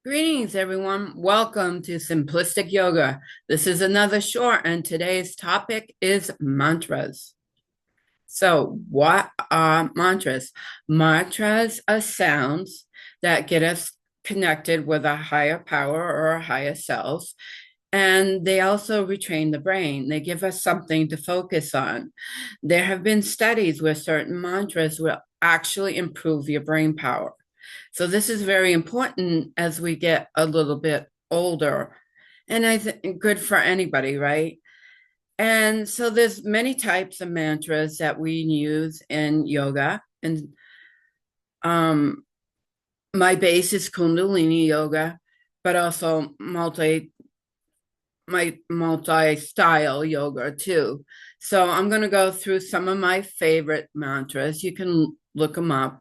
Greetings, everyone. Welcome to Simplistic Yoga. This is another short, and today's topic is mantras. So, what are mantras? Mantras are sounds that get us connected with a higher power or a higher self, and they also retrain the brain. They give us something to focus on. There have been studies where certain mantras will actually improve your brain power. So this is very important as we get a little bit older. And I think good for anybody, right? And so there's many types of mantras that we use in yoga. And um, my base is Kundalini yoga, but also multi-style yoga too. So I'm going to go through some of my favorite mantras. You can look them up.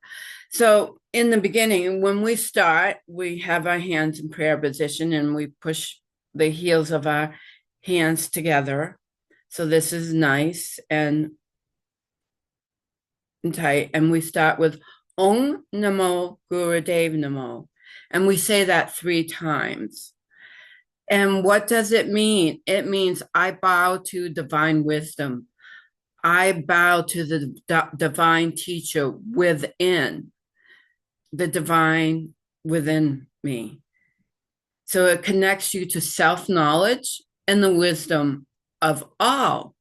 So in the beginning, when we start, we have our hands in prayer position and we push the heels of our hands together. So this is nice and tight. And we start with Om Namo Gurudev Namo. And we say that 3 times. And what does it mean? It means I bow to divine wisdom. I bow to the divine teacher within, the divine within me. So it connects you to self knowledge and the wisdom of all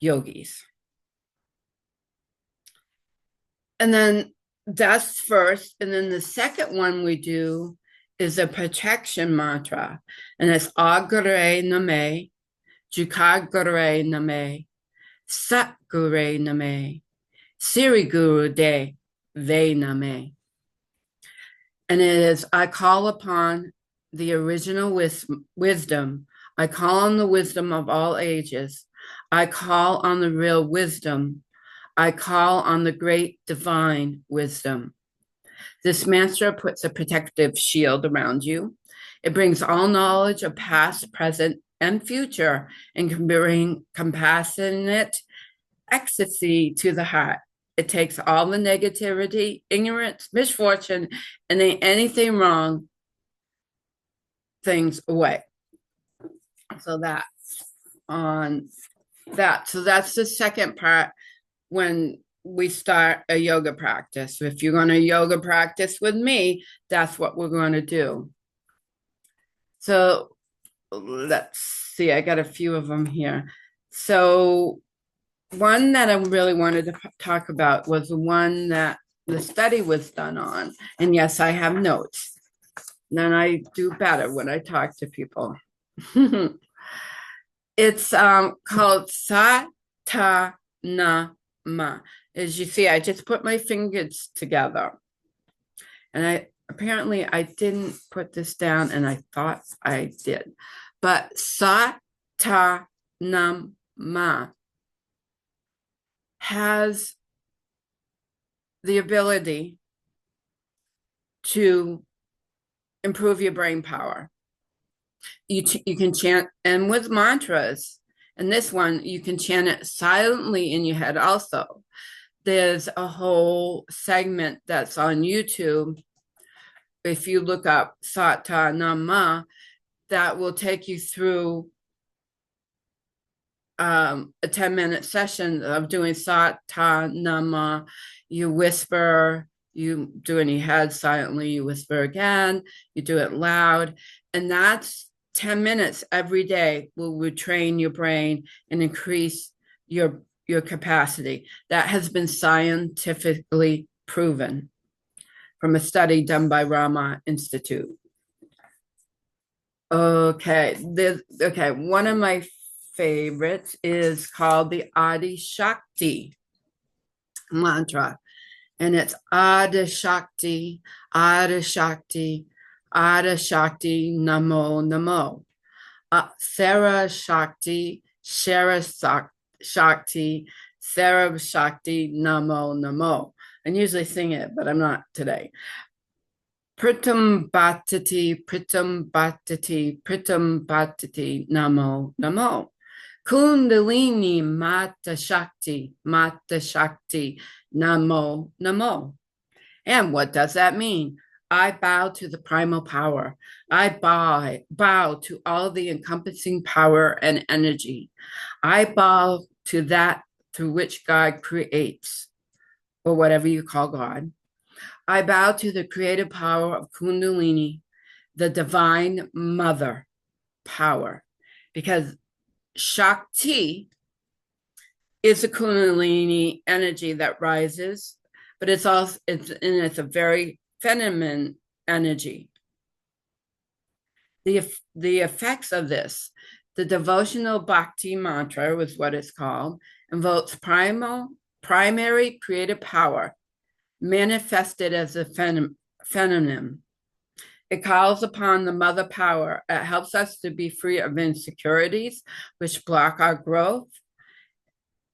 yogis. And then that's first. And then the second one we do is a protection mantra. And it's Agare Name, Jukagare Name, Satgure Name, Siriguru De Ve Name. And it is, I call upon the original wisdom. I call on the wisdom of all ages. I call on the real wisdom. I call on the great divine wisdom. This mantra puts a protective shield around you. It brings all knowledge of past, present, and future and can bring compassionate ecstasy to the heart. It takes all the negativity, ignorance, misfortune, and anything wrong things away. So that's on that. So that's the second part when we start a yoga practice. If you're going to yoga practice with me, that's what we're going to do. So let's see, I got a few of them here. So one that I really wanted to talk about was the one that the study was done on. And yes, I have notes. Then I do better when I talk to people. It's called Satanama. As you see, I just put my fingers together. And I didn't put this down, and I thought I did. But Satanama has the ability to improve your brain power. You can chant, and with mantras, and this one, you can chant it silently in your head also. There's a whole segment that's on YouTube. If you look up Satanama, that will take you through a 10-minute session of doing Satanama. You whisper, you do it in your head silently, you whisper again, you do it loud. And that's 10 minutes every day will retrain your brain and increase your capacity. That has been scientifically proven from a study done by Rama Institute. Okay, one of my favorites is called the Adi Shakti mantra. And it's Ada Shakti, Ada Shakti, Ada Shakti, Namo Namo. Sarah Shakti, Shara Shakti, Sarah Shakti, Namo Namo. I usually sing it, but I'm not today. Pritam Bhatati, Pritam Bhatati, Pritam Bhatati, Namo Namo. Kundalini Mata Shakti, Namo Namo. And what does that mean? I bow to the primal power. I bow to all the encompassing power and energy. I bow to that through which God creates, or whatever you call God. I bow to the creative power of Kundalini, the divine mother power, because Shakti is the Kundalini energy that rises, but it's a very feminine energy. The effects of this, the devotional bhakti mantra was what it's called, invokes primary creative power manifested as a feminine. It calls upon the mother power. It helps us to be free of insecurities which block our growth.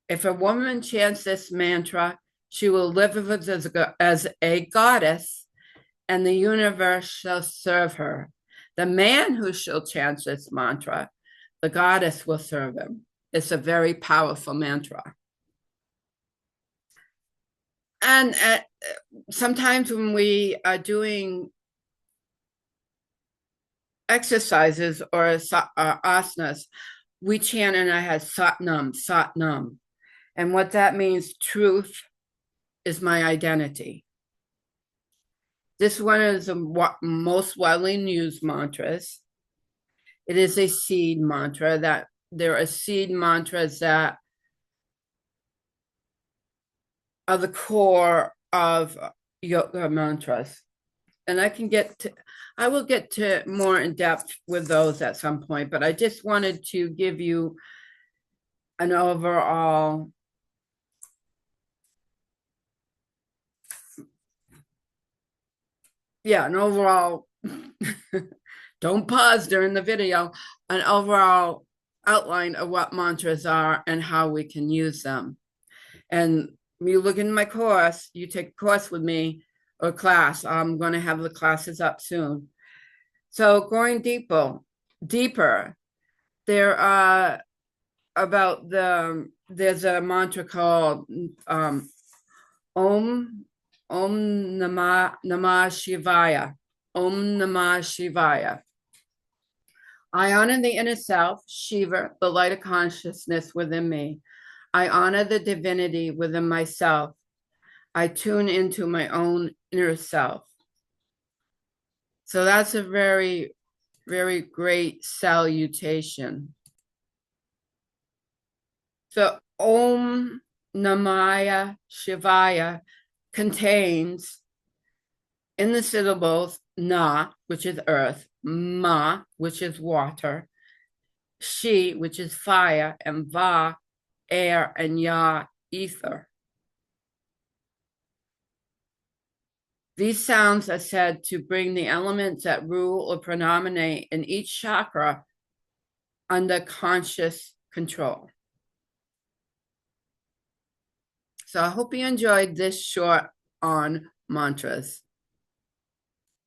If a woman chants this mantra, she will live as a goddess, and the universe shall serve her. The man who shall chant this mantra, the goddess will serve him. It's a very powerful mantra. And sometimes when we are doing exercises or asanas, we chant in our head, Satnam, Satnam. And what that means, truth is my identity. This one is the most widely used mantras. It is a seed mantra that there are seed mantras that are the core of yoga mantras. And I will get to more in depth with those at some point, but I just wanted to give you an overall don't pause during the video, an overall outline of what mantras are and how we can use them. And you look in my course, you take a course with me or class. I'm going to have the classes up soon. So going deeper, there are there's a mantra called Om Namah Shivaya. Om Namah Shivaya. I honor the inner self, Shiva, the light of consciousness within me. I honor the divinity within myself. I tune into my own inner self. So that's a very, very great salutation. So Om Namah Shivaya contains in the syllables Na, which is earth, Ma, which is water, Shi, which is fire, and Va, air, and Ya, ether. These sounds are said to bring the elements that rule or predominate in each chakra under conscious control. So I hope you enjoyed this short on mantras.